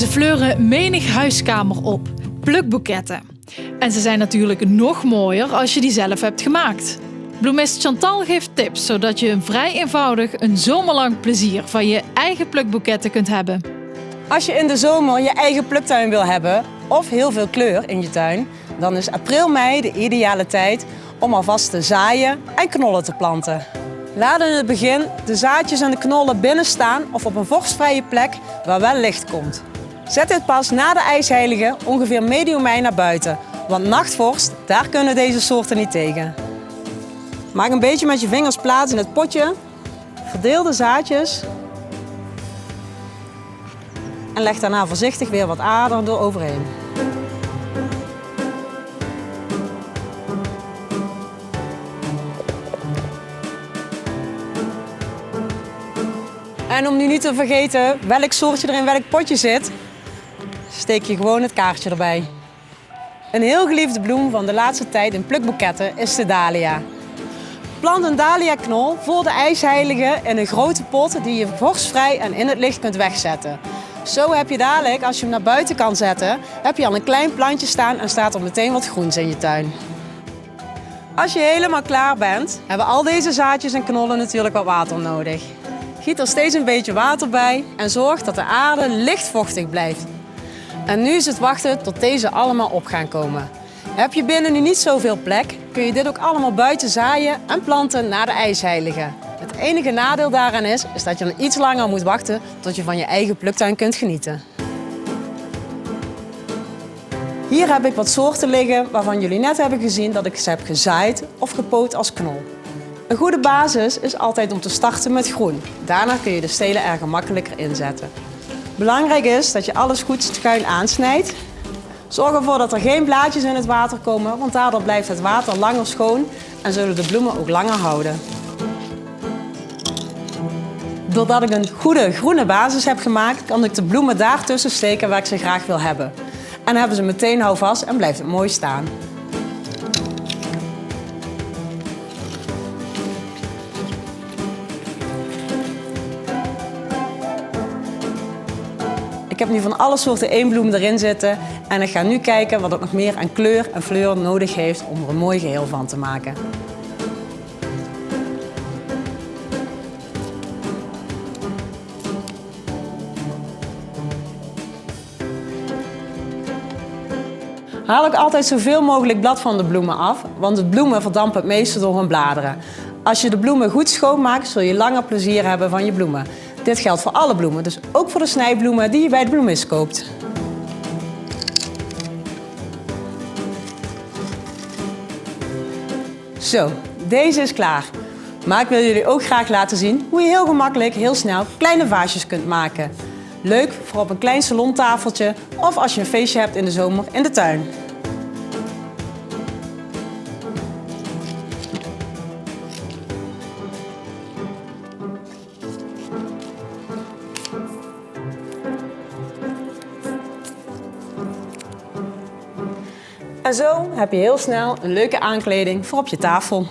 Ze fleuren menig huiskamer op, plukboeketten. En ze zijn natuurlijk nog mooier als je die zelf hebt gemaakt. Bloemist Chantal geeft tips zodat je vrij eenvoudig een zomerlang plezier van je eigen plukboeketten kunt hebben. Als je in de zomer je eigen pluktuin wil hebben of heel veel kleur in je tuin, dan is april, mei de ideale tijd om alvast te zaaien en knollen te planten. Laat in het begin de zaadjes en de knollen binnen staan of op een vorstvrije plek waar wel licht komt. Zet dit pas na de ijsheilige ongeveer medio mei naar buiten, want nachtvorst, daar kunnen deze soorten niet tegen. Maak een beetje met je vingers plaats in het potje, verdeel de zaadjes en leg daarna voorzichtig weer wat aarde eroverheen. En om nu niet te vergeten welk soortje er in welk potje zit, steek je gewoon het kaartje erbij. Een heel geliefde bloem van de laatste tijd in plukboeketten is de dahlia. Plant een dahlia-knol voor de ijsheilige in een grote pot die je vorstvrij en in het licht kunt wegzetten. Zo heb je dadelijk, als je hem naar buiten kan zetten, heb je al een klein plantje staan en staat er meteen wat groens in je tuin. Als je helemaal klaar bent, hebben al deze zaadjes en knollen natuurlijk wat water nodig. Giet er steeds een beetje water bij en zorg dat de aarde licht vochtig blijft. En nu is het wachten tot deze allemaal op gaan komen. Heb je binnen nu niet zoveel plek, kun je dit ook allemaal buiten zaaien en planten na de ijsheilige. Het enige nadeel daaraan is dat je dan iets langer moet wachten tot je van je eigen pluktuin kunt genieten. Hier heb ik wat soorten liggen waarvan jullie net hebben gezien dat ik ze heb gezaaid of gepoot als knol. Een goede basis is altijd om te starten met groen. Daarna kun je de stelen er gemakkelijker inzetten. Belangrijk is dat je alles goed schuin aansnijdt. Zorg ervoor dat er geen blaadjes in het water komen, want daardoor blijft het water langer schoon en zullen de bloemen ook langer houden. Doordat ik een goede groene basis heb gemaakt, kan ik de bloemen daartussen steken waar ik ze graag wil hebben. En dan hebben ze meteen houvast en blijft het mooi staan. Ik heb nu van alle soorten één bloem erin zitten en ik ga nu kijken wat het nog meer aan kleur en fleur nodig heeft om er een mooi geheel van te maken. Haal ook altijd zoveel mogelijk blad van de bloemen af, want de bloemen verdampen het meeste door hun bladeren. Als je de bloemen goed schoonmaakt, zul je langer plezier hebben van je bloemen. Dit geldt voor alle bloemen, dus ook voor de snijbloemen die je bij de bloemist koopt. Zo, deze is klaar. Maar ik wil jullie ook graag laten zien hoe je heel gemakkelijk, heel snel kleine vaasjes kunt maken. Leuk voor op een klein salontafeltje of als je een feestje hebt in de zomer in de tuin. En zo heb je heel snel een leuke aankleding voor op je tafel.